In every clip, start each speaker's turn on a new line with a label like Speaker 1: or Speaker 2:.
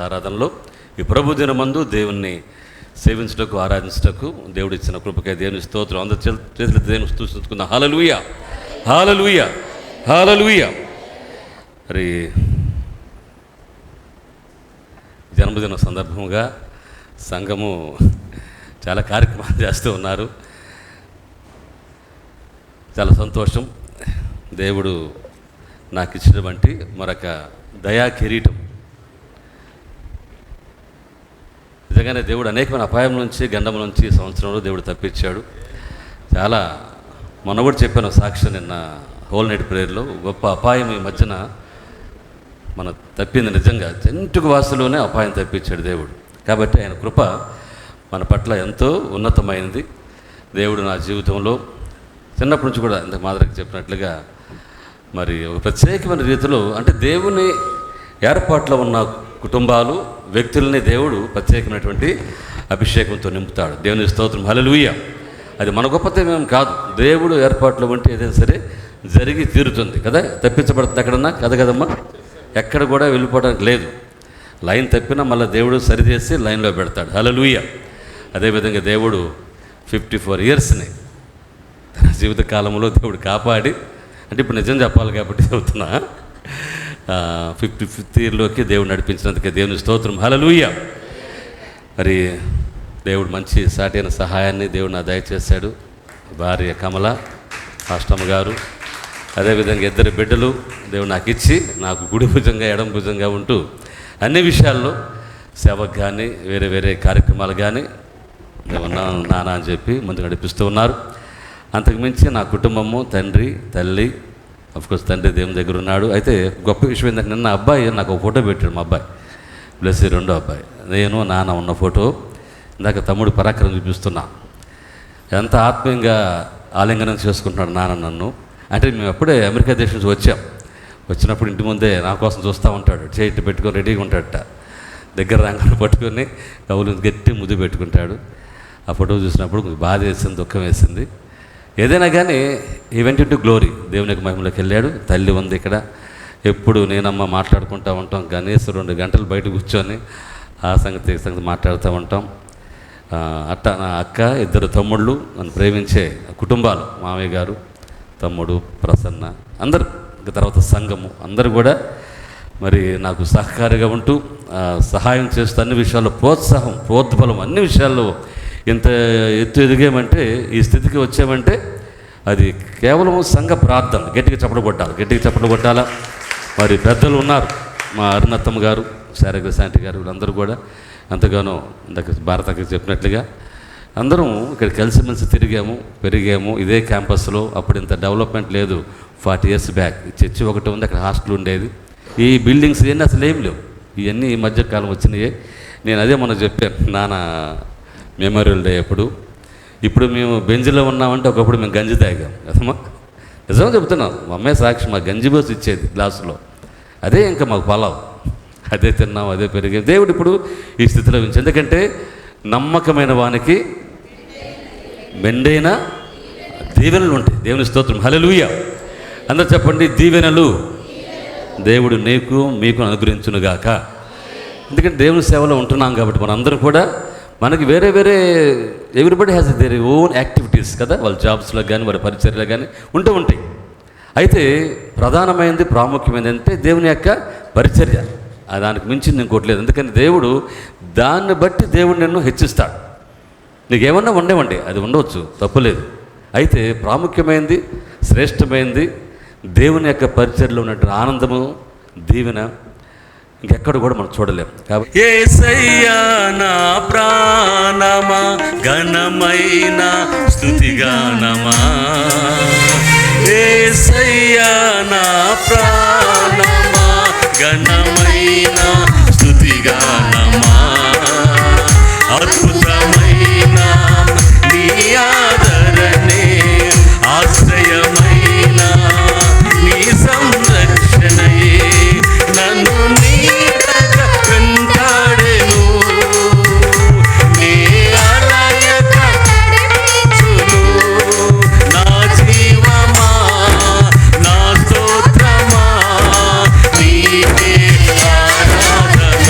Speaker 1: ఆరాధనలో ఈ ప్రభు దినమందు దేవుణ్ణి సేవించుటకు ఆరాధించుటకు దేవుడు ఇచ్చిన కృపకై దేవుని స్తోత్రం. అందరి చేతులు దేవుని స్తుతించుకుందాం. హల్లెలూయా, హల్లెలూయా, హల్లెలూయా. మరి జన్మదిన సందర్భంగా సంఘము చాలా కార్యక్రమాలు చేస్తూ ఉన్నారు. చాలా సంతోషం. దేవుడు నాకు ఇచ్చినటువంటి మరొక దయా కిరీటం. నిజంగానే దేవుడు అనేకమైన అపాయం నుంచి, గండం నుంచి సంవత్సరంలో దేవుడు తప్పించాడు. చాలా మొన్న కూడా చెప్పాను సాక్షి నిన్న హోల్ నైట్ ప్రేయర్లో. గొప్ప అపాయం ఈ మధ్యన మన తప్పింది. నిజంగా జంటుకు వాసులోనే అపాయం తప్పించాడు దేవుడు. కాబట్టి ఆయన కృప మన పట్ల ఎంతో ఉన్నతమైనది. దేవుడు నా జీవితంలో చిన్నప్పటి నుంచి కూడా ఇంత మాదిరికి చెప్పినట్లుగా మరి ఒక ప్రత్యేకమైన రీతిలో, అంటే దేవుని ఏర్పాట్లో ఉన్న కుటుంబాలు, వ్యక్తులని దేవుడు ప్రత్యేకమైనటువంటి అభిషేకంతో నింపుతాడు. దేవుని స్తోత్రం, హల్లెలూయా. అది మన గొప్పతనం కాదు, దేవుడు ఏర్పాట్లో ఉంటే ఏదైనా సరే జరిగి తీరుతుంది కదా. తప్పించబడుతుంది ఎక్కడన్నా కదా కదమ్మా, ఎక్కడ కూడా వెళ్ళిపోవడానికి లేదు. లైన్ తప్పినా మళ్ళీ దేవుడు సరిచేసి లైన్లో పెడతాడు. హల్లెలూయా. అదేవిధంగా దేవుడు 54 ఇయర్స్ని తన జీవిత కాలంలో దేవుడు కాపాడి, అంటే ఇప్పుడు నిజం చెప్పాలి కాబట్టి చెబుతున్నా, 55th ఇయర్లోకి దేవుడు నడిపించినందుకే దేవుని స్తోత్రం, హల్లెలూయా. మరి దేవుడు మంచి సాటైన సహాయాన్ని దేవుడు నా దయచేశాడు. భార్య కమల, అష్టమ్మ గారు, అదేవిధంగా 2 బిడ్డలు దేవుడు నాకు ఇచ్చి, నాకు కుడి భుజంగా ఎడం భుజంగా ఉంటూ అన్ని విషయాల్లో సేవకు కానీ వేరే వేరే కార్యక్రమాలు కానీ నాన్న అని చెప్పి ముందు నడిపిస్తూ ఉన్నారు. అంతకుమించి నా కుటుంబము, తండ్రి, తల్లి, అఫ్కోర్స్ తండ్రి దేవుని దగ్గర ఉన్నాడు. అయితే గొప్ప విషయం ఏంటంటే, నిన్న అబ్బాయి నాకు ఒక ఫోటో పెట్టాడు. మా అబ్బాయి ప్లస్ 2వ అబ్బాయి, నేను నాన్న ఉన్న ఫోటో. ఇందాక తమ్ముడు పరాక్రమం చూపిస్తున్నా, ఎంత ఆత్మీయంగా ఆలింగనం చేసుకుంటున్నాడు నాన్న నన్ను. అంటే మేము అప్పుడే అమెరికా దేశం నుంచి వచ్చినప్పుడు ఇంటి ముందే నా కోసం చూస్తూ ఉంటాడు, చేయి పెట్టుకొని రెడీగా ఉంటాడట. దగ్గర రంగులు పట్టుకొని కవులు గట్టి ముద్దు పెట్టుకుంటాడు. ఆ ఫోటో చూసినప్పుడు బాధ వేసింది, దుఃఖం వేసింది. ఏదైనా కానీ ఈవెంట్ ఇంటూ గ్లోరీ, దేవుని యొక్క మహిమలోకి వెళ్ళాడు. తల్లి ఉంది ఇక్కడ, ఎప్పుడు నేనమ్మ మాట్లాడుకుంటూ ఉంటాం. కనీసం 2 గంటలు బయట కూర్చొని ఆ సంగతి మాట్లాడుతూ ఉంటాం. అట్ట నా అక్క, 2 తమ్ముళ్ళు, నన్ను ప్రేమించే కుటుంబాలు, మామయ్య గారు, తమ్ముడు, ప్రసన్న, అందరూ, తర్వాత సంఘము అందరూ కూడా మరి నాకు సహకారిగా ఉంటూ సహాయం చేస్తూ అన్ని విషయాల్లో ప్రోత్సాహం, ప్రోద్బలం, అన్ని విషయాల్లో ఇంత ఎత్తు ఎదిగామంటే, ఈ స్థితికి వచ్చామంటే అది కేవలం సంఘ ప్రార్థన. గట్టిగా చప్పట్లు కొట్టాలా. మరి పెద్దలు ఉన్నారు, మా అరుణత్తమ్మ గారు, శారగ్రశాంతి గారు, వీళ్ళందరూ కూడా ఎంతగానో ఇందాక భారతకి చెప్పినట్లుగా అందరం ఇక్కడ కలిసిమెలిసి తిరిగాము, పెరిగాము ఇదే క్యాంపస్లో. అప్పుడు ఇంత డెవలప్మెంట్ లేదు. 40 years బ్యాక్ చర్చి ఒకటి ఉంది, అక్కడ హాస్టల్ ఉండేది. ఈ బిల్డింగ్స్ ఇవన్నీ అసలు ఏం లేవు. ఇవన్నీ ఈ మధ్యకాలం వచ్చినాయి. నేను అదే మొన్న చెప్పాను, నాన్న మెమోరియల్ డే అప్పుడు. ఇప్పుడు మేము బెంజ్లో ఉన్నామంటే ఒకప్పుడు మేము గంజి తాగాం కదమ్మా. నిజంగా చెప్తున్నాం, మా అమ్మాయి సాక్షి. మా గంజి బోసి ఇచ్చేది గ్లాసులో, అదే ఇంకా మాకు పలావ్, అదే తిన్నాం, అదే పెరిగాం. దేవుడు ఇప్పుడు ఈ స్థితిలో ఉంచి, ఎందుకంటే నమ్మకమైన వానికి మెండైన దీవెనలు ఉంటాయి. దేవుని స్తోత్రం, హల్లెలూయా. అందరూ చెప్పండి, దీవెనలు దేవుడు నీకు మీకు అనుగ్రహించునుగాక. ఎందుకంటే దేవుని సేవలో ఉంటున్నాం కాబట్టి మనందరం కూడా, మనకి వేరే వేరే everybody has their own activities కదా. వాళ్ళ జాబ్స్లో కానీ వారి పరిచర్యలో కానీ ఉంటూ ఉంటాయి. అయితే ప్రధానమైనది, ప్రాముఖ్యమైనది అంటే దేవుని యొక్క పరిచర్య. దానికి మించింది ఇంకోట్లేదు. ఎందుకని దేవుడు దాన్ని బట్టి దేవుడు నిన్ను హెచ్చిస్తాడు. నీకేమన్నా ఉండేవండి, అది ఉండవచ్చు, తప్పులేదు. అయితే ప్రాముఖ్యమైనది, శ్రేష్టమైనది దేవుని యొక్క పరిచర్యలో ఉన్నటువంటి ఆనందము, దీవెన ఇంకెక్కడ కూడా మనం చూడలేం. కాబట్టి
Speaker 2: యేసయ్యా నా ప్రాణమా, ఘనమైన స్తుతిగానమా. యేసయ్యా నా ప్రాణమా, ఘనమైన స్తుతిగానమా. అద్భుతమైన నీ ఆదరణే, ఆశ్రయమైన నీ సంరక్షణయే నన్ను నీడగా వెంటాడెను. నీ అలయక నడిపించును. నా జీవమా, నా స్తోత్రమా, నీకే ఆరాధన.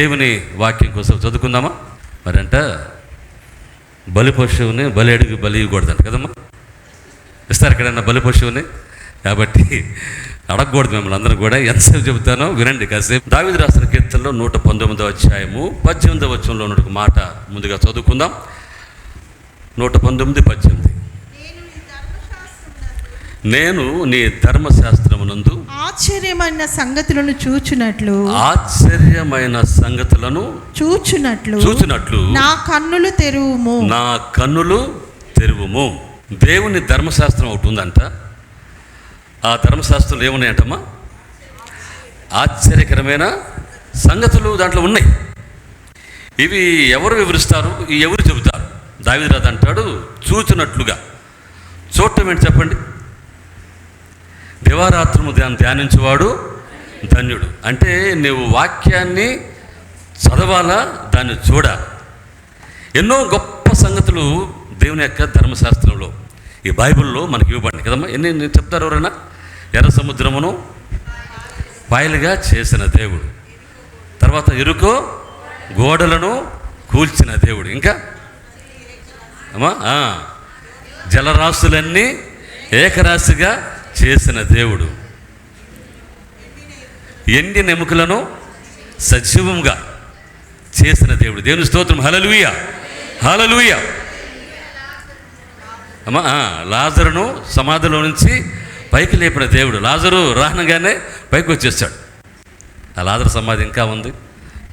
Speaker 1: దేవుని వాక్యం కోసం చదువుకుందామా? మరంట బలి పశువుని బలి అడిగి బలి ఇవ్వకూడదంట కదమ్మా. ఇస్తారు ఎక్కడన్నా బలి పశువుని? కాబట్టి అడగకూడదు మిమ్మల్ని అందరూ కూడా. ఎంతసేపు చెబుతానో వినండి కాసేపు. దావీదు రాసిన కీర్తనలో 119వ అధ్యాయము 18వ వచనంలో ఉన్న ఒక మాట ముందుగా చదువుకుందాం. 119:18. నేను నీ ధర్మశాస్త్రమునందు
Speaker 3: ఆశ్చర్యమైన సంగతులను చూచునట్లు నా కన్నులు
Speaker 1: తెరువుము. దేవుని ధర్మశాస్త్రం ఒకటి ఉందంట. ఆ ధర్మశాస్త్రంలో ఏమున్నాయంటమ్మా? ఆశ్చర్యకరమైన సంగతులు దాంట్లో ఉన్నాయి. ఇవి ఎవరు వివరిస్తారు? ఎవరు చెబుతారు? దావీదు రాజు అంటాడు చూచునట్లుగా. చూడటం ఏంటి చెప్పండి? దివారాత్రము ధ్యానించేవాడు ధన్యుడు. అంటే నువ్వు వాక్యాన్ని చదవాలా, దాన్ని చూడాలి. ఎన్నో గొప్ప సంగతులు దేవుని యొక్క ధర్మశాస్త్రంలో, ఈ బైబిల్లో మనకి ఇవ్వబడింది కదమ్మా. ఎన్ని చెప్తారు ఎవరైనా? ఎర్ర సముద్రమును పాయలుగా చేసిన దేవుడు, తర్వాత ఇరుకో గోడలను కూల్చిన దేవుడు, ఇంకా అమ్మా జలరాశులన్నీ ఏకరాశిగా చేసిన దేవుడు, ఎండిన ఎముకలను సజీవంగా చేసిన దేవుడు. దేవుని స్తోత్రం. హల్లెలూయా, హల్లెలూయా. అమ్మా లాజరును సమాధిలో నుంచి పైకి లేపిన దేవుడు. లాజరు రానగానే పైకి వచ్చేస్తాడు. ఆ లాజరు సమాధి ఇంకా ఉంది.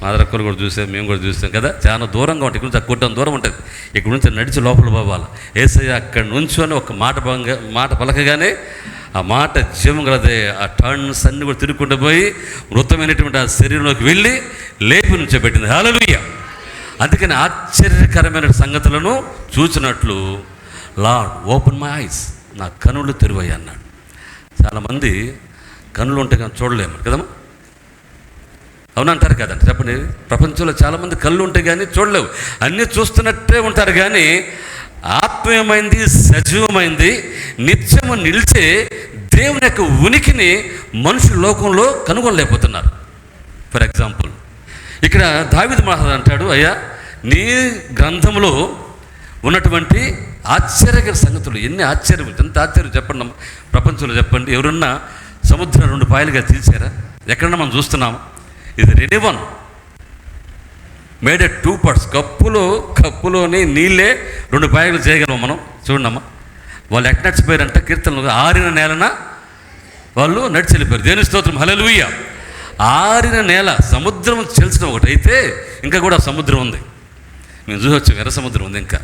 Speaker 1: మాదరక్కలు కూడా చూసాం, మేము కూడా చూసాం కదా. చాలా దూరంగా ఉంటుంది. ఇక్కడ నుంచి కూటం దూరం ఉంటుంది. ఇక్కడ నుంచి నడిచి లోపల పోవాలి. యేసయ్య అక్కడ నుంచొని ఒక మాట పలకగానే ఆ మాట జీవం గలదే. ఆ టర్న్స్ అన్ని కూడా తిరుగుకుంటూ పోయి మృతమైనటువంటి ఆ శరీరంలోకి వెళ్ళి లేపి నుంచోబెట్టింది. హల్లెలూయా. అందుకని ఆశ్చర్యకరమైన సంగతులను చూచినట్లు లార్డ్ ఓపెన్ మై ఐస్, నా కనులు తెరువయ్యా అన్నాడు. చాలామంది కనులు ఉంటే కానీ చూడలేము కదమ్మా. అవునంటారు కదండి, చెప్పండి. ప్రపంచంలో చాలామంది కళ్ళు ఉంటాయి కానీ చూడలేవు. అన్నీ చూస్తున్నట్టే ఉంటారు కానీ ఆత్మీయమైంది, సజీవమైంది, నిత్యము నిలిచే దేవుని యొక్క ఉనికిని మనుషుల లోకంలో కనుగొనలేకపోతున్నారు. ఫర్ ఎగ్జాంపుల్ ఇక్కడ దావీదు మహారాజు అంటాడు, అయ్యా నీ గ్రంథంలో ఉన్నటువంటి ఆశ్చర్యకర సంగతులు ఎన్ని ఆశ్చర్యం, ఎంత ఆశ్చర్యం చెప్పండి. ప్రపంచంలో చెప్పండి, ఎవరన్నా సముద్రం 2 పాయలుగా తీసారా? ఎక్కడన్నా మనం చూస్తున్నాము? ఇది రెనివన్ మేడ్ 2 parts. కప్పులోని నీళ్ళే 2 పాయలు చేయగలం మనం. చూడమ్మా, వాళ్ళు ఎక్కడ నడిచిపోయారంట? కీర్తనలు ఆరిన నేలన వాళ్ళు నడిచి వెళ్ళిపోయారు. దేవుని స్తోత్రం. హల్లెలూయా. ఆరిన నేల, సముద్రం చెల్చిన ఒకటైతే ఇంకా కూడా సముద్రం ఉంది. మేము చూసొచ్చాం, ఎర్ర సముద్రం ఉంది. ఇంకా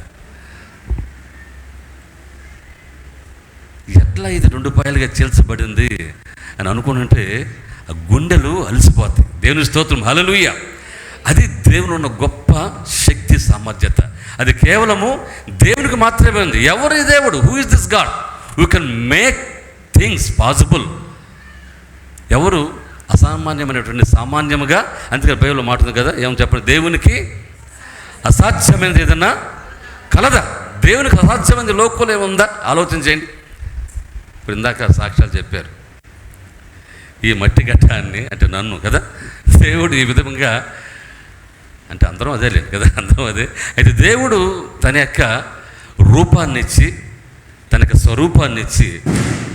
Speaker 1: ఎట్లా ఇది 2 పాయలుగా చీల్చబడింది అని అనుకుంటుంటే ఆ గుండెలు అలసిపోతాయి. దేవుని స్తోత్రం. హల్లెలూయా. అది దేవుని ఉన్న గొప్ప శక్తి, సామర్థ్యత. అది కేవలము దేవునికి మాత్రమే ఉంది. ఎవరు ఈ దేవుడు? Who is this God who can make things possible? ఎవరు అసామాన్యమైనటువంటి సామాన్యముగా, అందుకని బైబిల్లో మాట ఉంది కదా, ఏమని చెప్పండి? దేవునికి అసాధ్యమైనది ఏదన్నా కలదా? దేవునికి అసాధ్యమైనది లోకంలో ఏముందా? ఆలోచించేయండి. ఇప్పుడు ఇందాక సాక్ష్యాలు చెప్పారు. ఈ మట్టి ఘట్టాన్ని అంటే నన్ను కదా దేవుడు ఈ విధంగా, అంటే అందరం అదే లేదు కదా, అందరం అదే. అయితే దేవుడు తన యొక్క రూపాన్ని ఇచ్చి, తన యొక్క స్వరూపాన్ని ఇచ్చి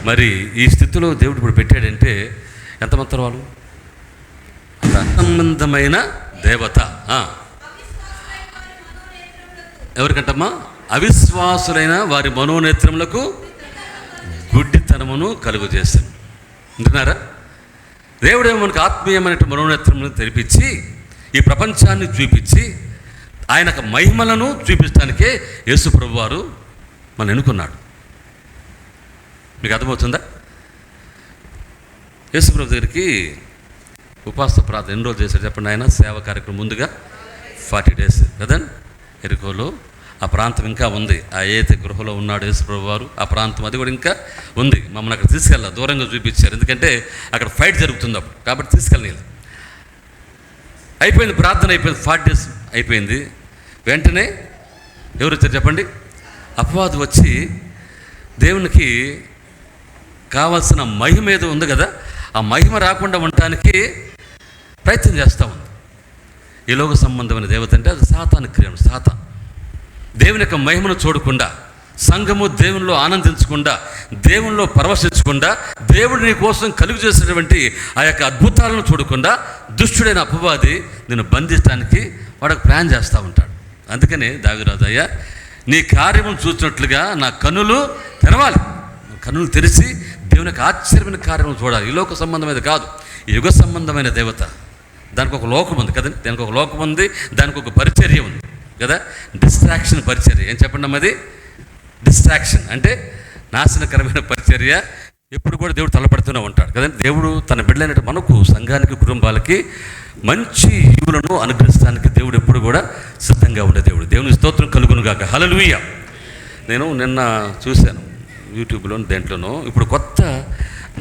Speaker 1: మరి ఈ స్థితిలో దేవుడు ఇప్పుడు పెట్టాడంటే ఎంతమంది వాళ్ళు? సంబంధమైన దేవత. ఎవరికంటమ్మా? అవిశ్వాసులైన వారి మనోనేత్రములకు గుడ్డితనమును కలుగు చేశాను. వింటున్నారా? దేవుడేమో మనకు ఆత్మీయమైన మనోనేత్రమును తెరిపించి ఈ ప్రపంచాన్ని చూపించి ఆయన మహిమలను చూపించడానికే యేసు ప్రభు వారు మనం ఎన్నుకున్నాడు. మీకు అర్థమవుతుందా? యేసు ప్రభు దగ్గరికి ఉపవాస ప్రార్థన ఎన్ని రోజులు చేశాడు చెప్పండి ఆయన? సేవ కార్యక్రమం ముందుగా 40 days కదండి. ఎరుకోలో ఆ ప్రాంతం ఇంకా ఉంది. ఆ ఏదైతే గృహలో ఉన్నాడు యేసు ప్రభు వారు, ఆ ప్రాంతం అది కూడా ఇంకా ఉంది. మమ్మల్ని అక్కడ తీసుకెళ్ళాలి, దూరంగా చూపించారు. ఎందుకంటే అక్కడ ఫైట్ జరుగుతుంది అప్పుడు, కాబట్టి తీసుకెళ్ళలేదు. అయిపోయింది, ప్రార్థన అయిపోయింది, 40 days అయిపోయింది. వెంటనే ఎవరు వచ్చారు చెప్పండి? అపవాది వచ్చి దేవునికి కావాల్సిన మహిమ ఏదో ఉంది కదా, ఆ మహిమ రాకుండా ఉండటానికి ప్రయత్నం చేస్తూ ఉంది. ఈ లోక సంబంధమైన దేవత అంటే అది సాతాను క్రియను. సాతాను దేవుని యొక్క మహిమను చూడకుండా, సంఘము దేవునిలో ఆనందించకుండా, దేవునిలో పరవశించకుండా, దేవుడు నీ కోసం కలుగు చేసినటువంటి ఆ యొక్క అద్భుతాలను చూడకుండా దుష్టుడైన అపవాది నిన్ను బంధించడానికి వాడికి ప్లాన్ చేస్తూ ఉంటాడు. అందుకనే దావీదు, అయ్యా నీ కార్యమును చూసినట్లుగా నా కన్నులు తెరవాలి. కన్నులు తెరిచి దేవుని యొక్క ఆశ్చర్యమైన కార్యములు చూడాలి. ఈ లోక సంబంధమైనది కాదు, ఈ యుగ సంబంధమైన దేవత. దానికి ఒక లోకం ఉంది కదండి, దానికి ఒక లోకం ఉంది, దానికి ఒక పరిచర్య ఉంది కదా, డిస్ట్రాక్షన్ పరిచర్య. ఏం చెప్పండి అమ్మది? డిస్ట్రాక్షన్ అంటే నాశనకరమైన పరిచర్య. ఎప్పుడు కూడా దేవుడు తలపడుతూనే ఉంటాడు కదండి. దేవుడు తన బిడ్డలైన మనకు, సంఘానికి, కుటుంబాలకి మంచి ఈవులను అనుగ్రహించడానికి దేవుడు ఎప్పుడు కూడా సిద్ధంగా ఉండే దేవుడు. దేవుని స్తోత్రం కలుగును గాక. హల్లెలూయా. నేను నిన్న చూశాను యూట్యూబ్లో, దేంట్లోనో ఇప్పుడు కొత్త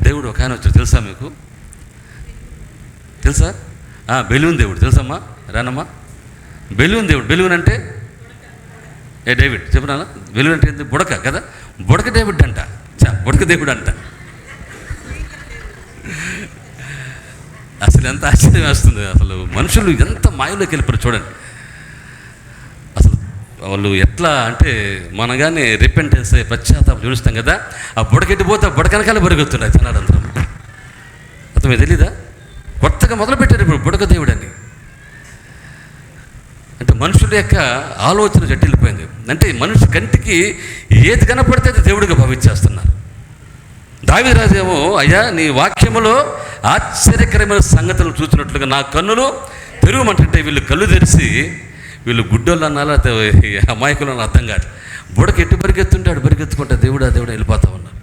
Speaker 1: దేవుడు ఒక ఆయన వచ్చాడు. తెలుసా మీకు? తెలుసా? బెలూన్ దేవుడు. తెలుసమ్మా? రానమ్మా. బెలూన్ దేవుడు. బెలూన్ అంటే డేవిడ్ చెప్పినా? బెలూన్ అంటే ఏంటి? బుడక కదా. బుడక డేవిడ్ అంట. బుడక దేవుడు అంట. అసలు ఎంత ఆశ్చర్యం వేస్తుంది. అసలు మనుషులు ఎంత మాయలోకి వెళ్ళిపోయారు చూడండి. అసలు వాళ్ళు ఎట్లా అంటే, మనం కానీ రిపెంటెన్స్ పశ్చాత్తాపం చూపిస్తాం కదా, ఆ బుడకెట్టిపోతే బుడకనకాల బరుగెత్తున్నాయి జనాలందరం. అతను తెలీదా? కొత్తగా మొదలుపెట్టారు ఇప్పుడు బుడక దేవుడు అని. అంటే మనుషుల యొక్క ఆలోచన జట్టిల్లిపోయింది. అంటే మనిషి కంటికి ఏది కనపడితే అది దేవుడిగా భావించేస్తున్నారు. దావీదు రాజేమో, అయ్యా నీ వాక్యములో ఆశ్చర్యకరమైన సంగతులు చూసినట్లుగా నా కన్నులు తెరువమంటుంటే వీళ్ళు కళ్ళు తెరిచి, వీళ్ళు గుడ్డోళ్ళు అన్నారా అమాయకులు అని అర్థం కాదు, బుడక ఎట్టు పరిగెత్తుంటాడు, పరిగెత్తుకుంటే దేవుడు వెళ్ళిపోతా ఉన్నారు.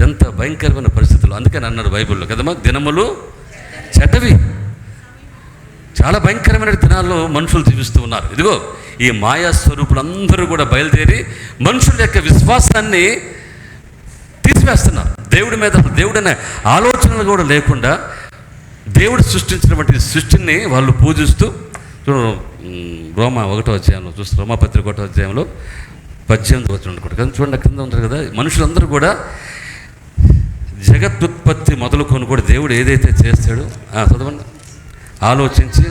Speaker 1: ఎంత భయంకరమైన పరిస్థితులు. అందుకని అన్నాడు బైబిల్లో కదమ్మా, దినములు చెడ్డవి. చాలా భయంకరమైన దినాల్లో మనుషులు జీవిస్తూ ఉన్నారు. ఇదిగో ఈ మాయా స్వరూపులందరూ కూడా బయలుదేరి మనుషుల యొక్క విశ్వాసాన్ని తీసివేస్తున్నారు. దేవుడి మీద, దేవుడనే ఆలోచనలు కూడా లేకుండా దేవుడు సృష్టించినటువంటి సృష్టిని వాళ్ళు పూజిస్తూ, రోమా 1వ అధ్యాయంలో చూస్తే, రోమాపత్రిక 1వ అధ్యాయంలో 18వ వచనం అనుకుంటారు కదా, చూడండి కింద ఉంటారు కదా, మనుషులందరూ కూడా జగత్తుత్పత్తి మొదలుకొని కూడా దేవుడు ఏదైతే చేస్తాడో చదవండి, ఆలోచించి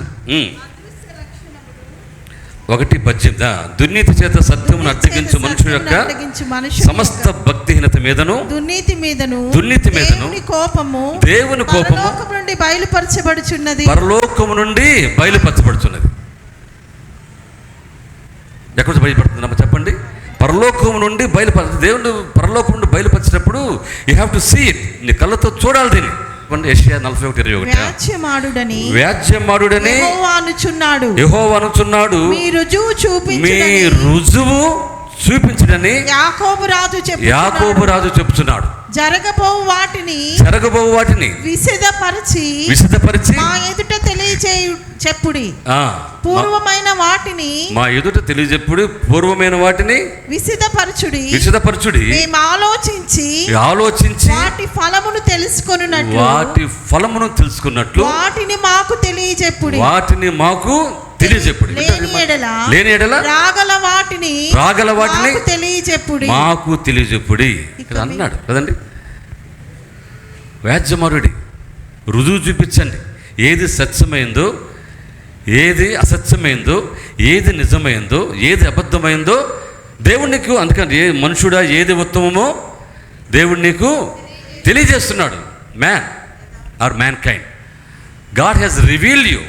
Speaker 1: 1:18 దుర్నీతి చేత సత్యమును అడ్డగించు మనుషుల యొక్క సమస్త భక్తిహీనత మీదను దుర్నీతి మీదను దేవుని కోపము పరలోకము నుండి బయలుపరచబడుచున్నది. ఎక్కడ బయలుపడుతుందమ్మా చెప్పండి? పరలోకం నుండి దేవుడు పరలోకం నుండి బయలుపరిచినప్పుడు you have to see it. నీ కళ్ళతో చూడాలి దీన్ని. యెషయా 41:21 వ్యాజ్యమాడుడని యెహోవా అనుచున్నాడు, మీ రుజువు చూపించుడని యాకోబు రాజు చెప్తున్నాడు.
Speaker 3: జరగబోవు వాటిని విశదపరిచి మా ఎదుట తెలియజేయు చెప్పుడి. పూర్వమైన వాటిని
Speaker 1: మా ఎదుట తెలియజెప్పుడు, పూర్వమైన వాటిని విశదపరచుడి. మేము ఆలోచించి వాటి ఫలమును తెలుసుకున్నట్లు వాటిని మాకు తెలియజెప్పుడి. లేని ఎడల రాగల వాటిని మాకు తెలియజెప్పుడి ఇక్కడ అన్నాడు కదండి. వ్యాజ్యమారుడి, రుజువు చూపించండి. ఏది సత్యమైందో, ఏది అసత్యమైందో, ఏది నిజమైందో, ఏది అబద్ధమైందో దేవుడు నీకు, అందుకని ఏ మనుషుడా ఏది ఉత్తమమో దేవుడు నీకు తెలియజేస్తున్నాడు. Man or mankind, God has revealed you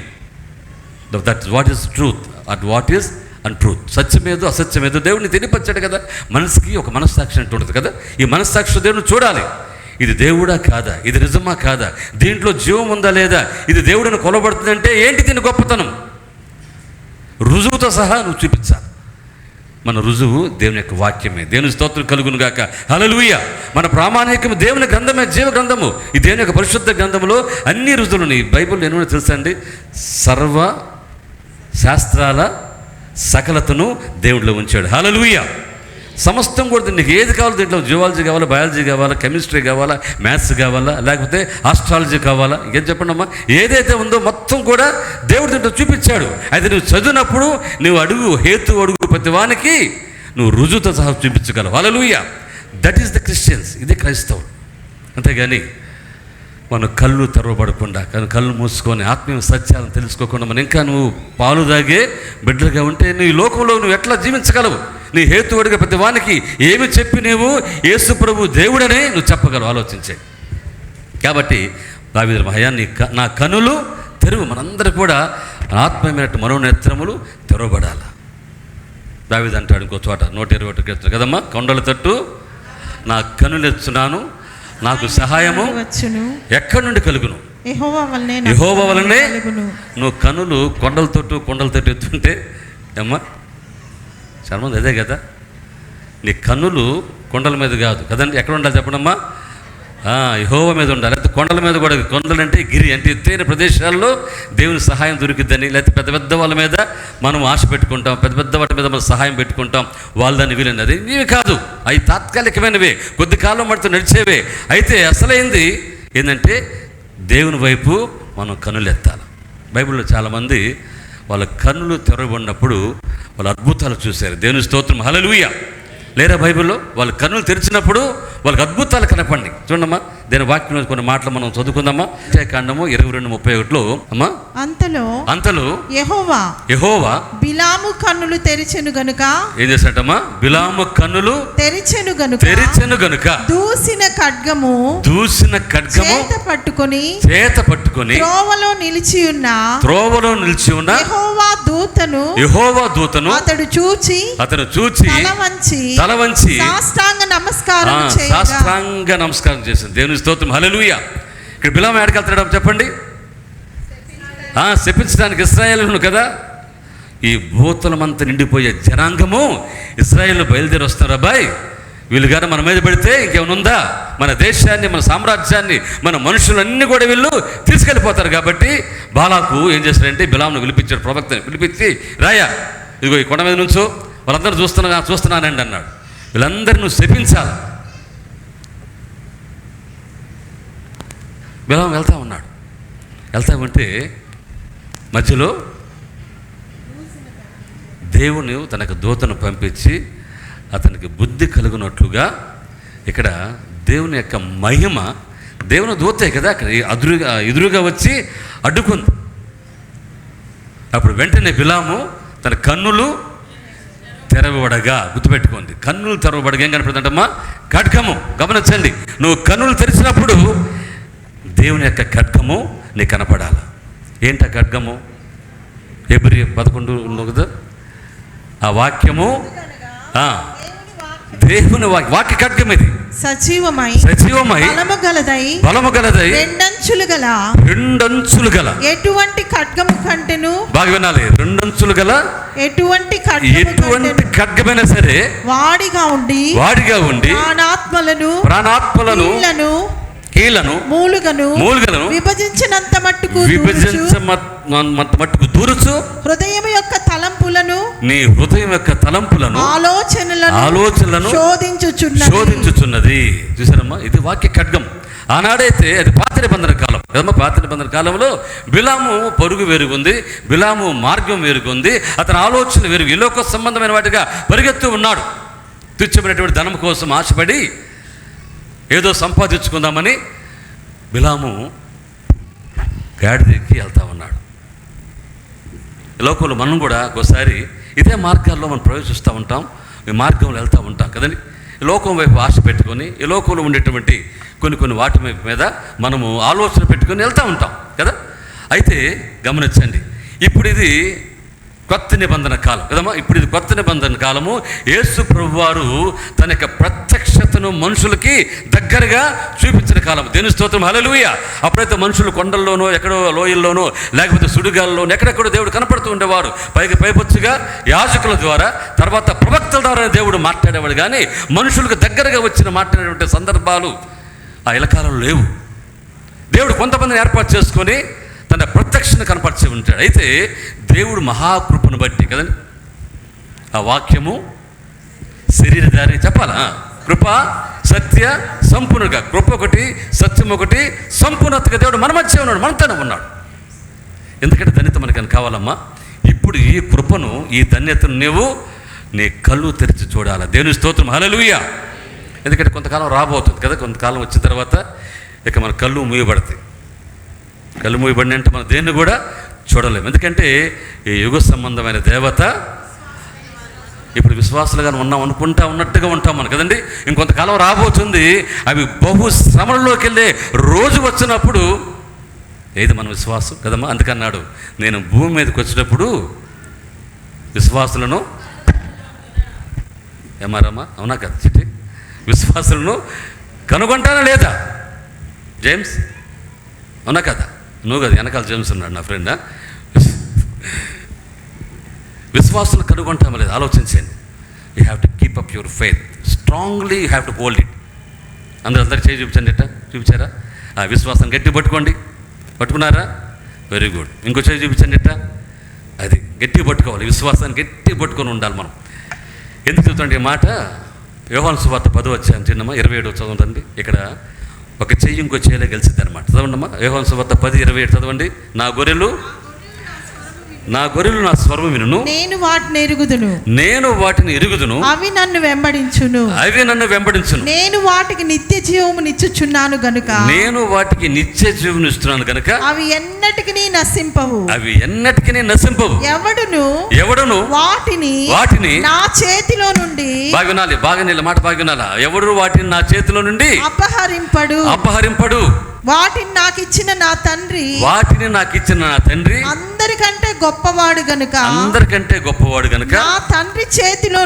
Speaker 1: that what is truth and what is untruth. సత్యమేదో అసత్యమేదో దేవుడిని తెలియపరిచాడు కదా. మనసుకి ఒక మనస్సాక్షి అంటూ ఉంటుంది కదా. ఈ మనస్సాక్షి దేవుడిని చూడాలి. ఇది దేవుడా కాదా, ఇది నిజమా కాదా, దీంట్లో జీవం ఉందా లేదా, ఇది దేవుడిని కొలబడుతుందంటే ఏంటి దీని గొప్పతనం, రుజువుతో సహా నువ్వు చూపించాలి. మన రుజువు దేవుని యొక్క వాక్యమే. దేవుని స్తోత్రం కలుగును గాక. హల్లెలూయా. మన ప్రామాణికము దేవుని గ్రంథమే, జీవ గ్రంథము. ఈ దేవుని యొక్క పరిశుద్ధ గ్రంథములో అన్ని రుజువులు. ఈ బైబిల్ ఎన్నో తెలుసా అండి, సర్వ శాస్త్రాల సకలతను దేవుడిలో ఉంచాడు. హల్లెలూయా. సమస్తం కూడా నీకు ఏది కావాలో దీంట్లో, జువాలజీ కావాలా, బయాలజీ కావాలా, కెమిస్ట్రీ కావాలా, మ్యాథ్స్ కావాలా, లేకపోతే ఆస్ట్రాలజీ కావాలా, ఇంకేం చెప్పండి అమ్మా, ఏదైతే ఉందో మొత్తం కూడా దేవుడు దీంట్లో చూపించాడు. అయితే నువ్వు చదివినప్పుడు నువ్వు అడుగు ప్రతి వానికి నువ్వు రుజువుతో సహా చూపించగలవు. హల్లెలూయా. That is the Christians. ఇది క్రైస్తవులు. అంతేగాని మన కళ్ళు తెరవబడకుండా, కానీ కళ్ళు మూసుకొని ఆత్మీయ సత్యాలను తెలుసుకోకుండా మనం ఇంకా నువ్వు పాలు తాగే బిడ్డలుగా ఉంటే నీ లోకంలో నువ్వు ఎట్లా జీవించగలవు? నీ హేతువుడిగా ప్రతి వానికి ఏమి చెప్పి నువ్వు యేసు ప్రభు దేవుడనే నువ్వు చెప్పగలవు? ఆలోచించే. కాబట్టి దావీదు మహయ్యా నా కనులు తెరువు. మనందరూ కూడా ఆత్మీయమైన మనోనేత్రములు తెరవబడాలి. దావీదు అంటాడు ఇంకో చోట 121 కీర్తన కదమ్మా, కొండల తట్టు నా కనులెచ్చున్నాను, నాకు సహాయము ఎక్కడి నుండి కలుగును? యెహోవా వలనే. నువ్వు కనులు కొండల తట్టు ఎత్తుంటే అమ్మా చాలా మంది అదే కదా, నీ కన్నులు కొండల మీద కాదు కదండి, ఎక్కడ ఉండాలి చెప్పడమ్మా? యెహోవా మీద ఉండాలి. లేకపోతే కొండల మీద కూడా. కొండలు అంటే గిరి, అంటే ఎత్తైన ప్రదేశాల్లో దేవుని సహాయం దొరికిద్దని, లేకపోతే పెద్ద పెద్ద వాళ్ళ మీద మనం ఆశ పెట్టుకుంటాం, పెద్ద పెద్ద వాటి మీద మనం సహాయం పెట్టుకుంటాం, వాళ్ళని వీళ్ళని. అది ఇవి కాదు, అవి తాత్కాలికమైనవే, కొద్ది కాలం పడుతూ నడిచేవే. అయితే అసలైంది ఏంటంటే దేవుని వైపు మనం కన్నులు ఎత్తాలి. బైబిల్లో చాలామంది వాళ్ళ కన్నులు తెరవబడినప్పుడు వాళ్ళు అద్భుతాలు చూశారు. దేవుని స్తోత్రం, హల్లెలూయా. లేరా బైబిల్లో వాళ్ళ కన్నులు తెరిచినప్పుడు వాళ్ళకి అద్భుతాలు కనపండి. చూడమ్మా, దేని వాక్యం కొన్ని మాటలు మనం చదువుకుందామా. కాండము 22:31 అమ్మా. అంతలో యెహోవా బిలాము కన్నులు తెరిచెను గనుక ఏం చేశాడమ్మా? బిలాము కన్నులు తెరిచెను గనుక దూసిన ఖడ్గము చేత పట్టుకొని త్రోవలో నిలిచి ఉన్న యెహోవా దూతను అతడు చూచి తల వంచి సాష్టాంగ నమస్కారం చేసింది. దేవుని స్తోత్రం, హల్లెలూయా. ఇక్కడ బిలాము ఎక్కడికి వెళ్తున్నాడు చెప్పండి? శపించడానికి ఇశ్రాయేలును కదా. ఈ భూతలమంతా నిండిపోయే జనాంగము ఇశ్రాయేలు బయలుదేరి వస్తారు. అబ్బాయి వీళ్ళు గారు మన మీద పెడితే ఇంకేమైనా ఉందా? మన దేశాన్ని, మన సామ్రాజ్యాన్ని, మన మనుషులన్నీ కూడా వీళ్ళు తీసుకెళ్ళిపోతారు. కాబట్టి బాలాకు ఏం చేస్తాడంటే బిలామును పిలిపించాడు, ప్రవక్తని పిలిపించి, రాయా ఇదిగో ఈ కొండ మీద నుంచో వాళ్ళందరూ చూస్తున్నానండి అన్నాడు. వీళ్ళందరూ నువ్వు శపించాలి. బిలాము వెళ్తా ఉంటే మధ్యలో దేవుని తనకు దూతను పంపించి అతనికి బుద్ధి కలుగునట్లుగా, ఇక్కడ దేవుని యొక్క మహిమ, దేవుని దూతే కదా అక్కడ ఎదురుగా వచ్చి అడ్డుకుంది. అప్పుడు వెంటనే బిలాము తన కన్నులు తెరవబడగా, గుర్తుపెట్టుకోండి, కన్నులు తెరవబడగా ఏం కనపడుతుందమ్మా? ఖడ్గము. గమనించండి, నువ్వు కన్నులు తెరిచినప్పుడు దేవుని యొక్క ఖడ్గము నీకు కనపడాలి. ఏంట ఖడ్గము? హెబ్రీ 11 ఉంది కదా, ఆ వాక్యము, దేవుని వాక్య ఖడ్గం ఇది. సజీవమై బలము గలదై రెండంచులు గల ఎటువంటి ఖడ్గము కంటెను. బాగా వినాలి, రెండంచులు గల ఎటువంటి ఖడ్గమైనా సరే వాడిగా ఉండి ప్రాణాత్మలను కీళ్లను మూలుగను విభజించినంత మట్టుకు దూరుచు హృదయం యొక్క తలంపులను ఆలోచనలను శోధించుచున్నది. చూసారమ్మా, ఇది వాక్య ఖడ్గం. ఆనాడైతే అది పాత నిబంధన కాలం కదమ్మా. పాత నిబంధన కాలంలో బిలాము పరుగు వేరుగుంది, బిలాము మార్గం వేరుగుంది, అతని ఆలోచన వేరుగు, ఈ లోక సంబంధమైన వాటిగా పరిగెత్తు ఉన్నాడు. తుచ్చమైనటువంటి ధనం కోసం ఆశపడి ఏదో సంపాదించుకుందామని బిలాము గాడిదకి వెళ్తా ఉన్నాడు. ఈ లోకంలో మనం కూడా ఒకసారి ఇదే మార్గాల్లో మనం ప్రవేశిస్తూ ఉంటాం, ఈ మార్గంలో వెళ్తూ ఉంటాం కదండి. ఈ లోకం వైపు ఆశ పెట్టుకొని, ఈ లోకంలో ఉండేటువంటి కొన్ని వాటి మీద మనము ఆలోచన పెట్టుకొని వెళ్తూ ఉంటాం కదా. అయితే గమనించండి, ఇప్పుడు ఇది కొత్త నిబంధన కాలం కదమ్మా. ఇప్పుడు ఇది కొత్త నిబంధన కాలము. యేసు ప్రభువారు తన యొక్క ప్రత్యక్షతను మనుషులకి దగ్గరగా చూపించిన కాలం. దేవుని స్తోత్రం, హల్లెలూయా. అప్పుడైతే మనుషులు కొండల్లోనో, ఎక్కడో లోయల్లోనో, లేకపోతే సుడిగాల్లోనో ఎక్కడెక్కడో దేవుడు కనపడుతూ ఉండేవారు. పైపొచ్చుగా యాజకుల ద్వారా, తర్వాత ప్రవక్తల ద్వారా దేవుడు మాట్లాడేవాడు. కానీ మనుషులకు దగ్గరగా వచ్చిన మాట్లాడేటువంటి సందర్భాలు ఆ ఇలకాలంలో లేవు. దేవుడు కొంతమందిని ఏర్పాటు చేసుకొని తన ప్రత్యక్షను కనపరిచి ఉంటాడు. అయితే దేవుడు మహాకృపను బట్టి కదండి, ఆ వాక్యము శరీరధారి చెప్పాలా, కృప సత్య సంపూర్ణంగా, కృప ఒకటి, సత్యం ఒకటి, సంపూర్ణతగా దేవుడు మన మధ్య ఉన్నాడు, మనతోనే ఉన్నాడు. ఎందుకంటే ధన్యత మనకని కావాలమ్మా. ఇప్పుడు ఈ కృపను, ఈ ధన్యతను నువ్వు నీ కళ్ళు తెరిచి చూడాలి. దేవుని స్తోత్రం, హల్లెలూయా. ఎందుకంటే కొంతకాలం రాబోతుంది కదా. కొంతకాలం వచ్చిన తర్వాత ఇక మన కళ్ళు మూయబడతాయి. కళ్ళు మూయబడిన అంటే మనం దేన్ని కూడా చూడలేము. ఎందుకంటే ఈ యుగ సంబంధమైన దేవత ఇప్పుడు విశ్వాసులుగా ఉన్నాం అనుకుంటా ఉన్నట్టుగా ఉంటాం మనం కదండి. ఇంకొంతకాలం రాబోతుంది, అవి బహు శ్రమలలోకి వెళ్ళే రోజు వచ్చినప్పుడు ఏది మన విశ్వాసం కదమ్మా. అందుకన్నాడు, నేను భూమి మీదకి వచ్చినప్పుడు విశ్వాసులను ఏమారమ్మా, అవునా కదా చిట్టి, విశ్వాసులను కనుగొంటానా లేదా జేమ్స్, అవునా కదా? నువ్వు కదా, వెనకాల జేమ్స్ ఉన్నాడు నా ఫ్రెండ్. విశ్వాసులు కనుగొంటామా లేదు ఆలోచించండి. You have to keep up your faith strongly, you have to hold it. అందరూ చేయి చూపించండి, ఎట్టా చూపించారా? ఆ విశ్వాసాన్ని గట్టి పట్టుకోండి. పట్టుకున్నారా? Very good. ఇంకో చేయి చూపించండి, ఎట్టా. అది గట్టి పట్టుకోవాలి, విశ్వాసాన్ని గట్టి పట్టుకొని ఉండాలి మనం. ఎందుకు చెప్తాండి ఈ మాట? యోహాను సువార్త 10వ అధ్యాయం చిన్నమ్మా 27 చదవండి. ఇక్కడ ఒక చెయ్యి ఇంకో చేయలే గెలిచింది అనమాట. చదవండమ్మా, యోహాను సువార్త 10:27 చదవండి. నా గొర్రెలు నా స్వరము వినును,
Speaker 3: నేను వాటిని ఎరుగుదును, అవి నన్ను వెంబడించును. నేను వాటికి నిత్య జీవము నిచ్చుచున్నాను గనుక అవి ఎన్నటికి నశింపవు. ఎవడును వాటిని నా చేతిలో నుండి,
Speaker 1: బాగా మాట బాగునాలా, ఎవడు వాటిని నా చేతిలో నుండి అపహరింపడు.
Speaker 3: వాటిని నాకు ఇచ్చిన నా తండ్రి అందరికంటే గొప్పవాడు గనుక నా తండ్రి చేతిలో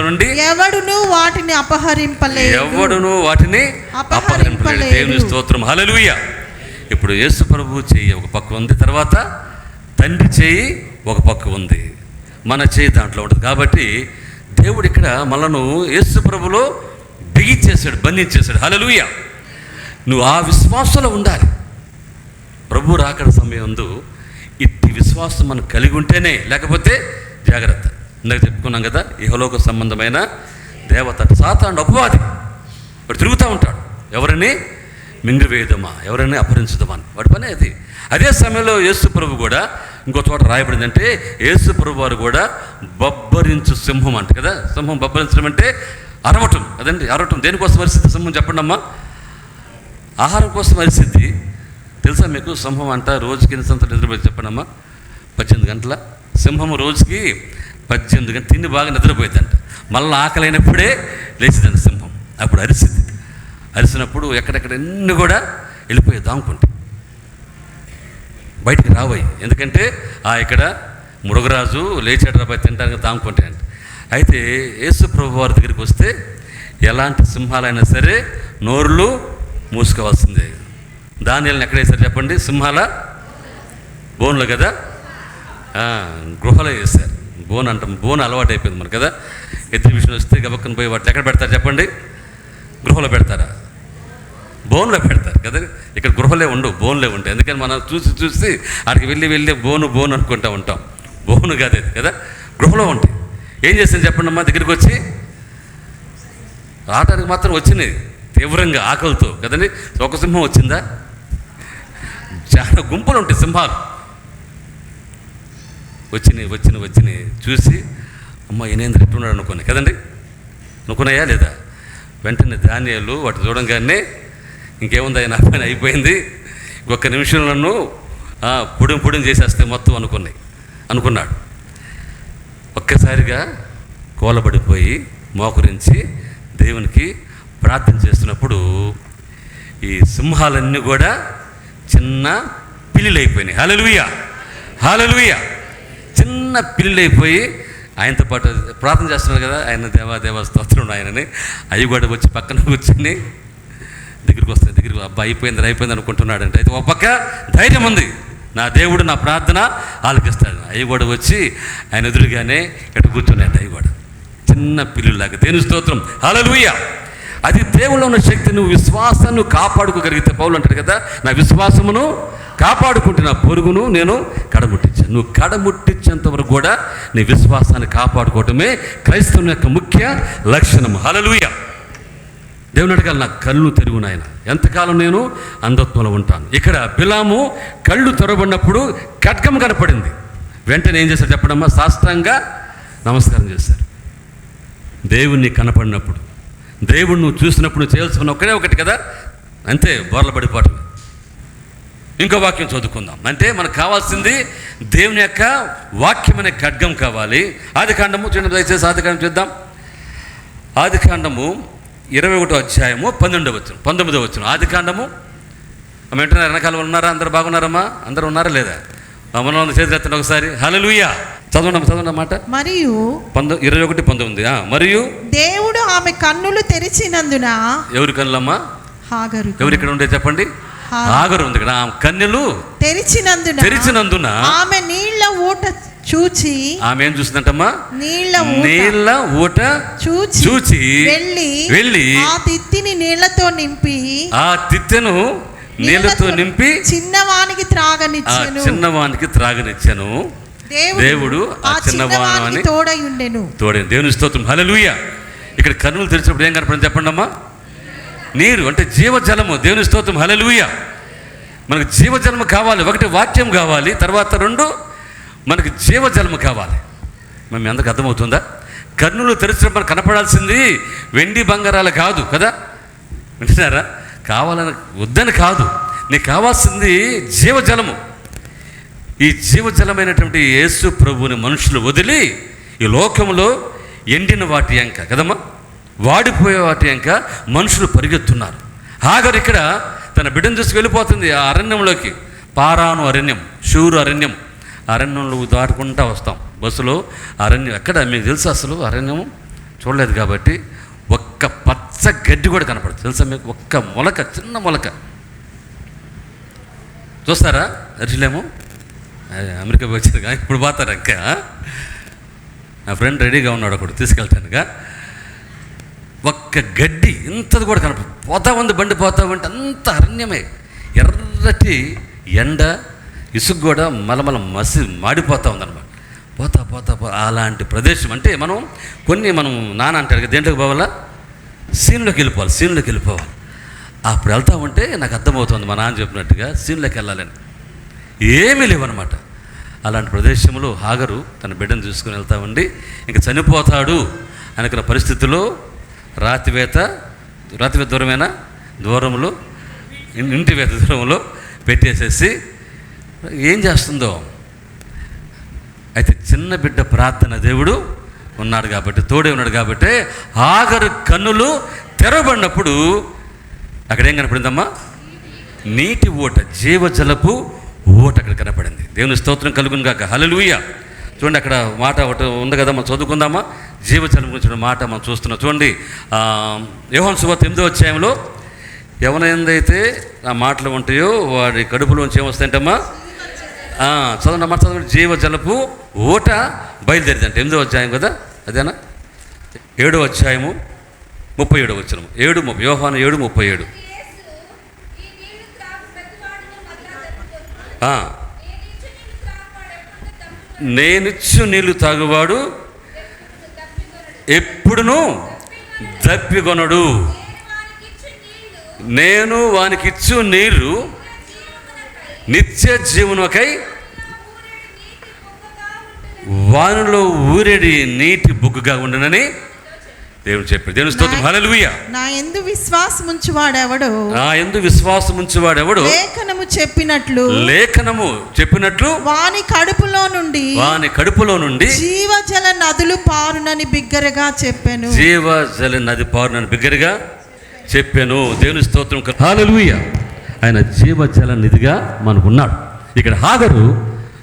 Speaker 3: నుండి ఎవడును వాటిని అపహరింపలేదు.
Speaker 1: దేవుని స్తోత్రం, హల్లెలూయా. ఇప్పుడు యేసు ప్రభువు చెయ్యి ఒక పక్క ఉంది, తర్వాత తండ్రి చెయ్యి ఒక పక్క ఉంది, మన చెయ్యి దాంట్లో ఉంటుంది. కాబట్టి దేవుడు ఇక్కడ మనను యేసు ప్రభులో బిగించేశాడు, బంధించేశాడు. హల్లెలూయా. నువ్వు ఆ విశ్వాసంలో ఉండాలి. ప్రభు రాకడ సమయంలో ఇట్టి విశ్వాసం మనం కలిగి ఉంటేనే, లేకపోతే జాగ్రత్త. ఇందాక చెప్పుకున్నాం కదా, ఇహలోక సంబంధమైన దేవత సాతానుడు అపవాది వాడు తిరుగుతూ ఉంటాడు. ఎవరిని మింగివేయదమా, ఎవరిని అపహరించుదామా అని వాడి పని అది. అదే సమయంలో యేసు ప్రభు కూడా ఇంకో చోట రాయబడింది, అంటే యేసు ప్రభు వారు కూడా బొబ్బరించు సింహం అంట కదా. సింహం బొబ్బరించడం అంటే అరవటం కదండి. అరవటం దేనికోసం పరిస్థితి సింహం చెప్పండి అమ్మా? ఆహారం కోసం పరిస్థితి తెలుసా మీకు? సింహం అంట రోజుకి ఎన్ని సంతలు నిద్రపోయి చెప్పండమ్మా? 18 గంటల. సింహం రోజుకి 18 గంటలు తిండి బాగా నిద్రపోయిందంట. మళ్ళీ ఆకలైనప్పుడే లేచిదంట సింహం. అప్పుడు అరిసినప్పుడు ఎక్కడెక్కడ ఎన్ని కూడా వెళ్ళిపోయి దాముకుంటే బయటికి రాబోయి. ఎందుకంటే ఇక్కడ మృగరాజు లేచాడు రాబోయి తినడానికి దాముకుంటే అంట. అయితే యేసు ప్రభు వారి దగ్గరికి వస్తే ఎలాంటి సింహాలైనా సరే నోరులు మూసుకోవాల్సిందే. దానియల్ని ఎక్కడ వేశారు చెప్పండి? సింహాల బోన్లు కదా, గృహలో వేశారు. బోన్ అలవాటు అయిపోయింది మనకు కదా. ఎగ్జిబిషన్ వస్తే గబక్కన పోయి వాటిని ఎక్కడ పెడతారు చెప్పండి? గృహలో పెడతారా? బోన్లో పెడతారు కదా. ఇక్కడ గృహలే ఉండవు, బోన్లే ఉంటాయి. ఎందుకని మనం చూసి అక్కడికి వెళ్ళి బోను అనుకుంటూ ఉంటాం. బోను కాదు అది కదా, గృహలో ఉంటాయి. ఏం చేస్తాను చెప్పండి అమ్మా? దగ్గరికి వచ్చి రావడానికి మాత్రం వచ్చినాయి తీవ్రంగా ఆకలితో కదండి. ఒక సింహం వచ్చిందా? చాలా గుంపులు ఉంటాయి సింహాలు. వచ్చినాయి చూసి అమ్మ ఈయనేంద్ర ఎట్టున్నాడు అనుకున్నాయి కదండి. అనుకున్నాయా లేదా? వెంటనే ధాన్యాలు వాటి చూడంగానే ఇంకేముంది, నా పని అయిపోయింది, ఒక్క నిమిషంలో నన్ను పొడిం చేసేస్తే మొత్తం అనుకున్నాడు. ఒక్కసారిగా కోలబడిపోయి మోకరించి దేవునికి ప్రార్థన చేస్తున్నప్పుడు ఈ సింహాలన్నీ కూడా చిన్న పిల్లులు అయిపోయినాయి. హల్లెలూయా. చిన్న పిల్లులు అయిపోయి ఆయనతో పాటు ప్రార్థన చేస్తున్నారు కదా, ఆయన దేవా స్తోత్రం ఆయనని. అవి కూడా వచ్చి పక్కన కూర్చొని దగ్గరికి అబ్బా అయిపోయింది అనుకుంటున్నాడంటే. అయితే ఒక పక్క ధైర్యం ఉంది, నా దేవుడు నా ప్రార్థన ఆలకిస్తాడు. అవి కూడా వచ్చి ఆయన ఎదురుగానే ఇటు కూర్చున్నాడు. అవి కూడా చిన్న పిల్లులాగా. దేవుని స్తోత్రం, హల్లెలూయా. అది దేవుళ్ళో ఉన్న శక్తి. నువ్వు విశ్వాసాన్ని కాపాడుకోగలిగితే, పౌలు అంటాడు కదా, నా విశ్వాసమును కాపాడుకుంటే నా పొరుగును నేను కడముట్టించాను. నువ్వు కడముట్టించేంత వరకు కూడా నీ విశ్వాసాన్ని కాపాడుకోవటమే క్రైస్తవుని యొక్క ముఖ్య లక్షణం. హల్లెలూయా. దేవుని అడగాలి, నా కళ్ళు తెరుగు నాయన, ఎంతకాలం నేను అంధత్వంలో ఉంటాను. ఇక్కడ బిలాము కళ్ళు తెరవబడినప్పుడు ఖడ్గం కనపడింది. వెంటనే ఏం చేశారు చెప్పడమ్మా? సాష్టాంగ నమస్కారం చేశారు. దేవుణ్ణి కనపడినప్పుడు, దేవుడు నువ్వు చూసినప్పుడు నువ్వు చేయాల్సిన ఒకటే ఒకటి కదా, అంతే, బోర్ల పడిపోవటం. ఇంకో వాక్యం చదువుకుందాం. అంటే మనకు కావాల్సింది దేవుని యొక్క వాక్యం అనే ఖడ్గం కావాలి. ఆదికాండము చూడండి దయచేసి, ఆదికాండం చూద్దాం. ఆదికాండము 21వ అధ్యాయము 19వ వచనం. ఆదికాండము వెంటనే వెనకాల ఉన్నారా? అందరు బాగున్నారమ్మా? అందరూ ఉన్నారా లేదా? మనం చేతులు ఎత్తండి ఒకసారి. హల్లెలూయా. చదవండి మాట.
Speaker 3: మరియు
Speaker 1: 21:19. మరియు
Speaker 3: దేవుడు ఆమె కన్నులు తెరిచినందున.
Speaker 1: ఎవరి కన్నులమ్మా?
Speaker 3: హాగరు.
Speaker 1: ఎవరు ఇక్కడ ఉండే చెప్పండి? హాగరు ఉంది ఇక్కడ. ఆమె కన్నులు తెరిచినందున
Speaker 3: ఆమె నీళ్ల ఊట చూచి.
Speaker 1: ఆమె ఏం చూసిందంటమ్మా? నీళ్ల ఊట చూచి వెళ్ళి
Speaker 3: ఆ తిత్తిని నీళ్లతో నింపి చిన్నవానికి
Speaker 1: త్రాగనిచ్చెను. దేవుడు ఆ చిన్నవానికి తోడైండెను. దేవుని స్తోత్రం. హల్లెలూయా. ఇక్కడ కన్నులు తెరిచినప్పుడు ఏం కనపడింది చెప్పండి అమ్మా? నీరు, అంటే జీవజలము. దేవుని స్తోత్రం. హల్లెలూయా. మనకు జీవజలము కావాలి. ఒకటి వాక్యం కావాలి, తర్వాత 2 మనకు జీవజలము కావాలి. మేము ఎందుకు అర్థమవుతుందా? కన్నులు తెరిచినప్పుడు మనకు కనపడాల్సింది వెండి బంగారాలు కాదు కదా, వింటున్నారా? కావాలని వద్దని కాదు, నీకు కావాల్సింది జీవజలము. ఈ జీవజలమైనటువంటి యేసు ప్రభువుని మనుషులు వదిలి ఈ లోకంలో ఎండిన వాటి ఎంక కదమ్మా, వాడిపోయే వాటి ఎంక మనుషులు పరిగెత్తున్నారు. హాగరు ఇక్కడ తన బిడ్డను చూసి వెళ్ళిపోతుంది ఆ అరణ్యంలోకి. పారాను అరణ్యం, షూరు అరణ్యం. అరణ్యంలో దాటుకుంటూ వస్తాం బస్సులో. అరణ్యం ఎక్కడ మీకు తెలుసు? అసలు అరణ్యం చూడలేదు కాబట్టి ఒక్క పచ్చ గడ్డి కూడా కనపడుతుంది తెలుసా మీకు? ఒక్క మొలక, చిన్న మొలక చూస్తారా? అరిచిలేమో అమెరికా వచ్చారు కానీ ఇప్పుడు పోతారు ఇంకా. నా ఫ్రెండ్ రెడీగా ఉన్నాడు, ఒకడు తీసుకెళ్తానుగా. ఒక్క గడ్డి ఇంతది కూడా కనపడు. పోతా ఉంది బండి, పోతా ఉంటే అంత అరణ్యమే. ఎర్రటి ఎండ, ఇసుగు కూడా మలమల మాడిపోతూ ఉందన్నమాట. పోతా అలాంటి ప్రదేశం. అంటే మనం నాన్న అంటాడు కదా, దేంట్లోకి పోవాలా? సీన్లోకి వెళ్ళిపోవాలి. అప్పుడు వెళ్తా ఉంటే నాకు అర్థమవుతుంది మా నాన్న చెప్పినట్టుగా సీన్లోకి వెళ్ళాలని. ఏమీ లేవన్నమాట. అలాంటి ప్రదేశంలో హాగరు తన బిడ్డను చూసుకుని వెళ్తా ఉండి ఇంకా చనిపోతాడు అనుకున్న పరిస్థితుల్లో రాతివేత దూరంలో ఇంటివేత దూరంలో పెట్టేసేసి ఏం చేస్తుందో. అయితే చిన్న బిడ్డ ప్రార్థన దేవుడు ఉన్నాడు కాబట్టి, తోడే ఉన్నాడు కాబట్టి హాగరు కన్నులు తెరవబడినప్పుడు అక్కడ ఏం కనపడిందమ్మా? నీటి ఊట, జీవజలపు ఊట అక్కడ కనపడింది. దేవుని స్తోత్రం కలుగును గాక. హల్లెలూయా. చూడండి అక్కడ మాట ఒకటి ఉంది కదా, మనం చదువుకుందామా? జీవజలం గురించి మాట మనం చూస్తున్నాం. చూడండి యోహాను సువార్త 8వ అధ్యాయంలో ఎవరైతే ఆ మాటలు ఉంటాయో వాడి కడుపులోంచి ఏమొస్తాయంటమ్మా? చదవండి అమ్మ, చదవండి. జీవజలపు ఊట బయలుదేరిదంట. 8వ అధ్యాయం కదా, అదేనా? 7వ అధ్యాయము 37వ వచనం. యోహాను 7:37. నేనిచ్చు నీళ్లు తాగువాడు ఎప్పుడునూ దప్పికొనడు. నేను వానికిచ్చు నీరు నిత్య జీవనకై వానిలో ఊరేడి నీటి బుగ్గుగా ఉండనని దేవుడు చెప్పాడు. దేవుని స్తోత్రం. హల్లెలూయా.
Speaker 3: నా యందు విశ్వాసముంచువాడెవడు లేఖనము చెప్పినట్లు వాని కడుపులో నుండి జీవజల నదులు పారునని బిగ్గరగా చెప్పాను. దేవుని స్తోత్రం. హల్లెలూయా. ఆయన జీవజల నిధిగా మనకున్నాడు. ఇక్కడ హాగరు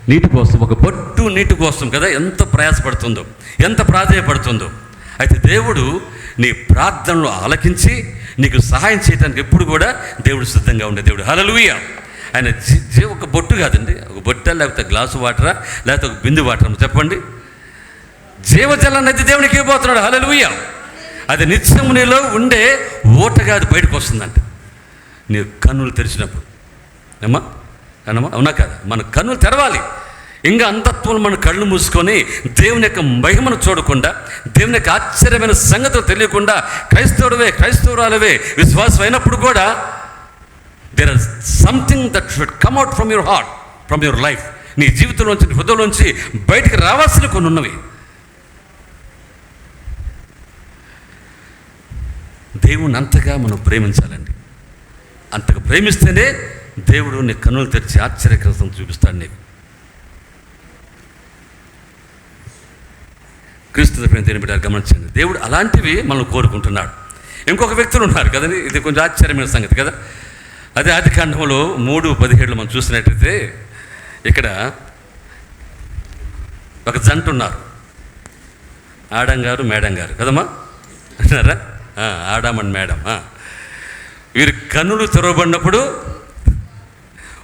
Speaker 3: నీటి కోసం, ఒక బొట్టు నీటి కోసం కదా ఎంత ప్రయాసపడుతుందో, ఎంత ప్రాధేయపడుతుందో. అయితే దేవుడు నీ ప్రార్థనలు ఆలకించి నీకు సహాయం చేయడానికి ఎప్పుడు కూడా దేవుడు సిద్ధంగా ఉండే దేవుడు. హల్లెలూయా. ఆయన ఒక బొట్టు కాదండి, ఒక బొట్ట లేకపోతే గ్లాసు వాటరా లేకపోతే ఒక బిందు వాటరా చెప్పండి. జీవజల నది దేవునికి ఇవ్వబోతున్నాడు. హల్లెలూయా. అది నిత్యము నీలో ఉండే ఊటగా అది బయటకు వస్తుందంట నీ కన్నులు తెరిచినప్పుడు. అవునా కాదా? మన కన్నులు తెరవాలి. ఇంకా అంతత్వం మన కళ్ళు మూసుకొని దేవుని యొక్క మహిమను చూడకుండా, దేవుని యొక్క ఆశ్చర్యమైన సంగతులు తెలియకుండా క్రైస్తవురాలవే విశ్వాసం అయినప్పుడు కూడా there are something that should come out from your heart, from your life. నీ జీవితంలోంచి, హృదయంలోంచి బయటికి రావాల్సిన కొన్ని ఉన్నవి. దేవుని అంతగా మనం ప్రేమించాలండి. అంతగా ప్రేమిస్తేనే దేవుడు నీ కన్నులు తెరిచి ఆశ్చర్యకరం చూపిస్తాడు నీకు. క్రీస్తు ప్రేమ దేని బిడ్డ గమనించండి, దేవుడు అలాంటివి మనం కోరుకుంటున్నాడు. ఇంకొక వ్యక్తులు ఉన్నారు కదండి, ఇది కొంచెం ఆశ్చర్యమైన సంగతి కదా. అదే ఆదికాండంలో 3:17 మనం చూసినట్టయితే ఇక్కడ ఒక జంట ఉన్నారు, ఆడం గారు మేడం గారు కదమ్మా అంటున్నారా, ఆడాం అండ్ మేడం. వీరి కన్నులు తెరవబడినప్పుడు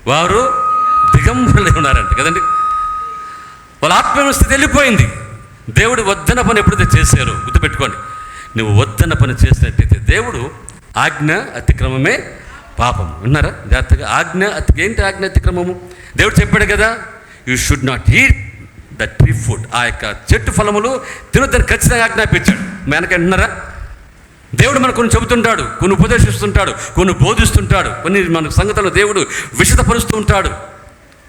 Speaker 3: వారు దిగంబరులై ఉన్నారంట కదండి. వాళ్ళ ఆత్మీయ స్థితి వెళ్ళిపోయింది. దేవుడు వద్దన పని ఎప్పుడైతే చేశారో గుర్తుపెట్టుకోండి, నువ్వు వద్దన పని చేసినట్టయితే దేవుడు ఆజ్ఞ అతిక్రమమే పాపం. విన్నారా జాగ్రత్తగా? ఏంటి ఆజ్ఞ అతిక్రమము? దేవుడు చెప్పాడు కదా, you should not eat the tree food, ఆ యొక్క చెట్టు ఫలములు తినొద్దని ఖచ్చితంగా ఆజ్ఞాపించాడు. మేనక విన్నారా? దేవుడు మనకు కొన్ని చెబుతుంటాడు, కొన్ని ఉపదేశిస్తుంటాడు, కొన్ని బోధిస్తుంటాడు, కొన్ని మన సంగతులను దేవుడు విశదపరుస్తూ ఉంటాడు.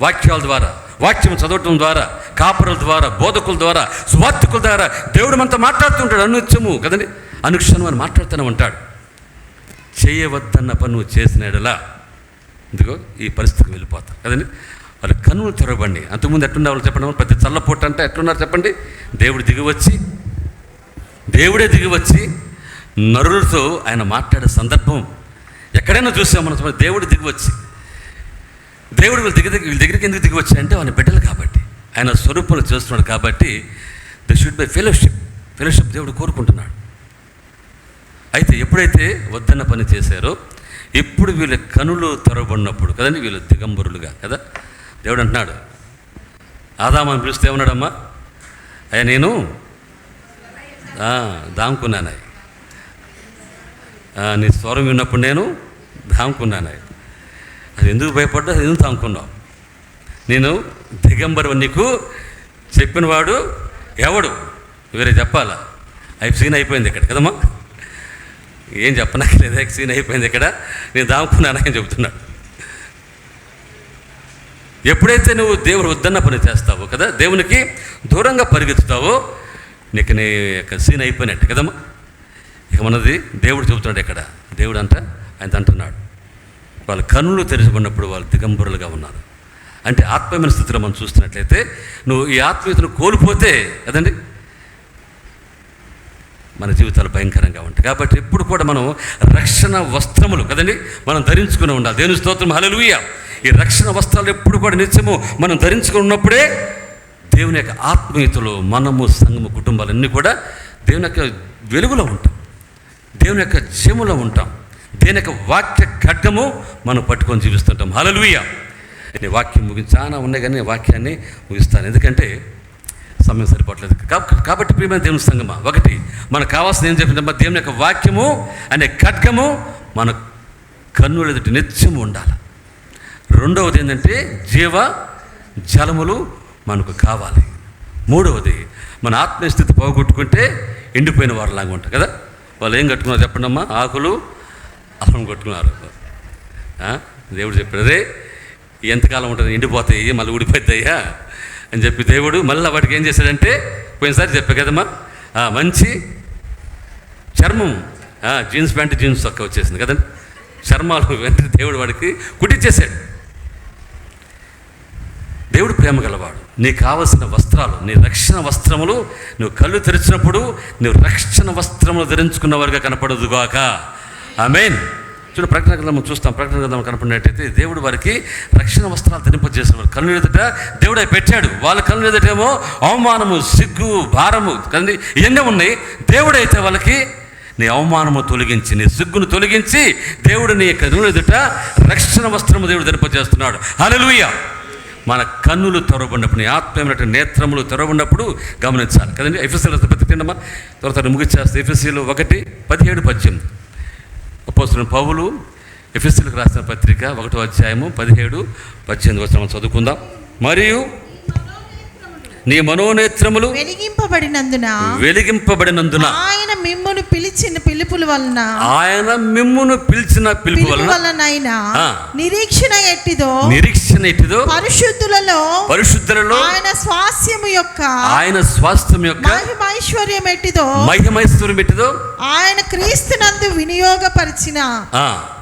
Speaker 3: వాక్యాల ద్వారా, వాక్యం చదవటం ద్వారా, కాపరుల ద్వారా, బోధకుల ద్వారా, సువార్తికుల ద్వారా దేవుడు మనతో మాట్లాడుతుంటాడు అనునిత్యము కదండి. అనుక్షణం అని మాట్లాడుతూనే ఉంటాడు. చేయవద్దన్న పని నువ్వు చేసిన ఎడలా ఇదిగో ఈ పరిస్థితికి వెళ్ళిపోతారు కదండి. వాళ్ళ కన్నులు తెరవబండి. అంతకుముందు ఎట్లుండే వాళ్ళు చెప్పండి, ప్రతి చల్లపూట అంటే ఎట్లున్నారు చెప్పండి. దేవుడే దిగివచ్చి నరులతో ఆయన మాట్లాడే సందర్భం ఎక్కడైనా చూసాం మనం. దేవుడు దిగివచ్చి, దేవుడు వీళ్ళ దగ్గరికి ఎందుకు దిగివచ్చి అంటే వాళ్ళ బిడ్డలు కాబట్టి, ఆయన స్వరూపంలో చేస్తున్నాడు కాబట్టి దే షుడ్ బై ఫెలోషిప్ దేవుడు కోరుకుంటున్నాడు. అయితే ఎప్పుడైతే వద్దన్న పని చేశారో ఇప్పుడు వీళ్ళ కనులు తెరవబడినప్పుడు కదండి, వీళ్ళు దిగంబరులుగా కదా. దేవుడు అంటున్నాడు, ఆదామని పిలిస్తే ఏమన్నాడమ్మా, అయ్యా నేను దాముకున్నాను, నీ స్వరం విన్నప్పుడు నేను దాముకున్నాను. అది ఎందుకు భయపడ్డా, అది ఎందుకు దాముకున్నావు? నేను దిగంబరు నీకు చెప్పినవాడు ఎవడు? వేరే చెప్పాలా? సీన్ అయిపోయింది ఇక్కడ కదమ్మా, ఏం చెప్పనక్కర్లేదు, సీన్ అయిపోయింది ఇక్కడ. నేను దాముకున్నానని చెబుతున్నాడు. ఎప్పుడైతే నువ్వు దేవుడు వద్దన్న పని చేస్తావో కదా, దేవునికి దూరంగా పరిగెత్తుతావో నీకు నీ యొక్క సీన్ అయిపోయినట్టు కదమ్మా. ఇక మనది దేవుడు చెబుతున్నాడు ఇక్కడ. దేవుడు ఆయన అంటున్నాడు, వాళ్ళ కన్నులు తెరచబడినప్పుడు వాళ్ళు దిగంబరులుగా ఉన్నారు. అంటే ఆత్మీయమైన స్థితిలో మనం చూస్తున్నట్లయితే నువ్వు ఈ ఆత్మీయతను కోల్పోతే కదండి మన జీవితాలు భయంకరంగా ఉంటాయి. కాబట్టి ఎప్పుడు కూడా మనం రక్షణ వస్త్రములు కదండి మనం ధరించుకుని ఉండాలి. దేవుని స్తోత్రం, హల్లెలూయా. ఈ రక్షణ వస్త్రాలు ఎప్పుడు కూడా నిత్యము మనం ధరించుకుని ఉన్నప్పుడే దేవుని యొక్క ఆత్మీయతలో మనము, సంఘము, కుటుంబాలన్నీ కూడా దేవుని యొక్క వెలుగులో ఉంటాం, దేవుని యొక్క జీవములో ఉంటాం, దేవుని యొక్క వాక్య ఖడ్గము మనం పట్టుకొని జీవిస్తుంటాం. హల్లెలూయా. నేను వాక్యం చాలా ఉన్నాయి కానీ వాక్యాన్ని ముగిస్తాను, ఎందుకంటే సమయం సరిపోవట్లేదు. కాబట్టి ప్రియమైన దేవుని సంగమా, ఒకటి మనకు కావాల్సిన ఏం చెప్పిందమ్మా, దేవుని యొక్క వాక్యము అనే ఖడ్గము మన కన్నుల ఎదుటి నిత్యము ఉండాలి. రెండవది ఏంటంటే జీవ జలములు మనకు కావాలి. మూడవది మన ఆత్మీయస్థితి పోగొట్టుకుంటే ఎండిపోయిన వారిలాగా ఉంటారు కదా. వాళ్ళు ఏం కట్టుకున్నారు చెప్పండి అమ్మా, ఆకులు అల్లం కొట్టుకున్నారు. దేవుడు చెప్పాడు, రే ఎంతకాలం ఉంటుంది, ఎండిపోతాయి, మళ్ళీ ఊడిపోతాయ్యా అని చెప్పి దేవుడు మళ్ళీ వాటికి ఏం చేశాడంటే, పోయినసారి చెప్పా కదమ్మా, మంచి చర్మం, జీన్స్ ప్యాంటు జీన్స్ చొక్క వచ్చేసింది కదండి, చర్మాలు వెంటనే దేవుడు వాడికి కుట్టించేశాడు. దేవుడు ప్రేమ గలవాడు. నీకు కావలసిన వస్త్రాలు, నీ రక్షణ వస్త్రములు నువ్వు కళ్ళు తెరిచినప్పుడు నువ్వు రక్షణ వస్త్రములు ధరించుకున్నవారుగా కనపడదుగాక. ఆమేన్. చూడు, ప్రకటన గ్రంథం చూస్తాం. ప్రకటన గ్రంథం కనపడినట్టయితే దేవుడు వారికి రక్షణ వస్త్రాలు ధరింపజేసినాడు. కళ్ళు ఎదుట దేవుడు పెట్టాడు. వాళ్ళ కళ్ళు ఎదుటేమో అవమానము, సిగ్గు, భారము కదండి ఇవన్నీ ఉన్నాయి. దేవుడైతే వాళ్ళకి నీ అవమానము తొలగించి, నీ సిగ్గును తొలగించి దేవుడు నీ కన్నుల ఎదుట రక్షణ వస్త్రము దేవుడు ధరింపజేస్తున్నాడు. హల్లెలూయా. మన కన్నులు తెరవబడినప్పుడు, నీ ఆత్మీయమైన నేత్రములు తెరవబడినప్పుడు గమనించాలి కదండి. ఎఫెసీయుల పత్రిక త్వరగా ముగిచ్చేస్తే ఎఫెసీయులు 1:17-18 అపోస్తలుడైన పౌలు ఎఫెసీయులకు రాసిన పత్రిక 1వ అధ్యాయము 17-18 వచనం చదువుకుందాం. మరియు నీ మనోనేత్రములు వెలిగింపబడినందున
Speaker 4: ఆయన మిమ్మును పిలిచిన పిలుపు వలన నిరీక్షణ ఎట్టిదో పరిశుద్ధులలో
Speaker 3: ఆయన స్వాస్థ్యం యొక్క
Speaker 4: మహిమైశ్వర్యం ఎట్టిదో
Speaker 3: ఆయన
Speaker 4: క్రీస్తునందు వినియోగపరిచిన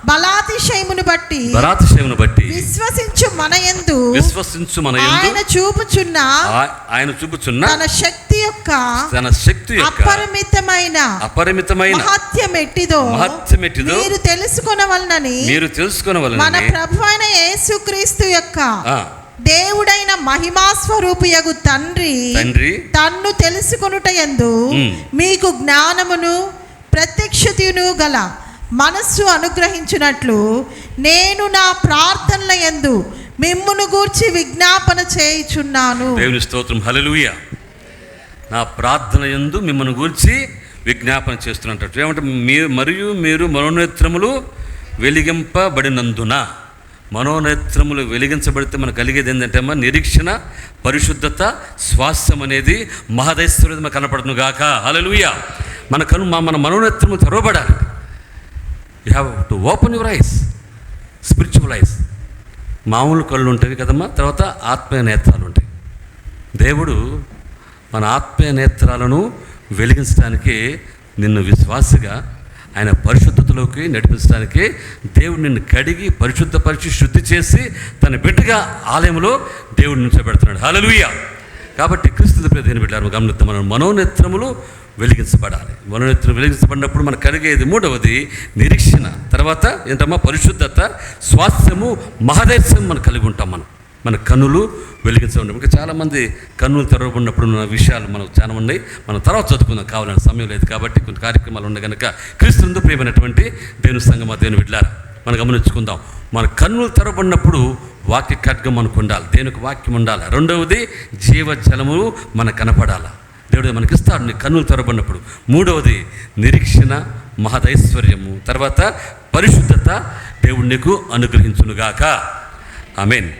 Speaker 4: బలాతిశయమును బట్టి విశ్వసించు మన యందు ఆయన చూపుచున్న తన శక్తి యొక్క అపరిమితమైన మహత్యం ఎట్టిదో మీరు తెలుసుకొనవలనని మన ప్రభువైన యేసుక్రీస్తు యొక్క దేవుడైన మహిమా స్వరూపియగు తండ్రి తన్ను తెలుసుకొనుటయందు మీకు జ్ఞానమును ప్రత్యక్షతను గల మనస్సు అనుగ్రహించినట్లు నేను నా ప్రార్థనల యందు మిమ్మును గూర్చి విజ్ఞాపన చేయుచున్నాను.
Speaker 3: దేవుని స్తోత్రం, హల్లెలూయా. నా ప్రార్థన యందు మిమ్మును గూర్చి విజ్ఞాపన చేస్తున్నట్టు ఏమంటే మీరు మనోనేత్రములు వెలిగింపబడినందున, మనోనేత్రములు వెలిగించబడితే మనకు కలిగేది ఏంటంటే అమ్మా నిరీక్షణ, పరిశుద్ధత, స్వాస్థ్యం అనేది మహదైశ్వర్యం కనపడును గాక. హల్లెలూయా. మన మనోనేత్రము తెరవబడాలి. You have to open your eyes, spiritual eyes. మామూలు కళ్ళు ఉంటాయి కదమ్మా, తర్వాత ఆత్మీయ నేత్రాలు ఉంటాయి. దేవుడు మన ఆత్మీయ నేత్రాలను వెలిగించడానికి నిన్ను విశ్వాసిగా ఆయన పరిశుద్ధతలోకి నడిపించడానికి దేవుడు నిన్ను కడిగి పరిశుద్ధపరిచి శుద్ధి చేసి తన బిడ్డగా ఆలయంలో దేవుడు నిలిచబెడుతున్నాడు. హల్లెలూయా. కాబట్టి క్రీస్తు దేని బిడ్డలారా గమనిద్దాం, మన మనోనేత్రములు వెలిగించబడాలి. మనోనేత్రం వెలిగించబడినప్పుడు మనకు కలిగేది మూడవది నిరీక్షణ, తర్వాత ఏంటమ్మా పరిశుద్ధత, స్వాస్థ్యము, మహదైశ్యం మనం కలిగి ఉంటాం. మన కన్నులు వెలిగించబడి ఇంకా చాలామంది కన్నులు తెరవబడినప్పుడు ఉన్న విషయాలు మనకు చాలా ఉన్నాయి. మనం తర్వాత చదువుకుందాం, కావాలని సమయం లేదు కాబట్టి. కొన్ని కార్యక్రమాలు ఉన్నాయి కనుక క్రీస్తునందు ప్రియమైనటువంటి దేవుని సంగమా దేవుని బిడ్డలారా మనం గమనించుకుందాం. మన కన్నులు తెరవబడినప్పుడు వాక్య ఖడ్గం మనకు ఉండాలి, దేవునికి వాక్యం ఉండాలి. రెండవది జీవజలము మనకు కనపడాలి, దేవుడు మనకి ఇస్తాడు నీ కన్నులు తెరవబడినప్పుడు. మూడవది నిరీక్షణ, మహదైశ్వర్యము, తర్వాత పరిశుద్ధత దేవుడు నీకు అనుగ్రహించునుగాక. ఆమేన్.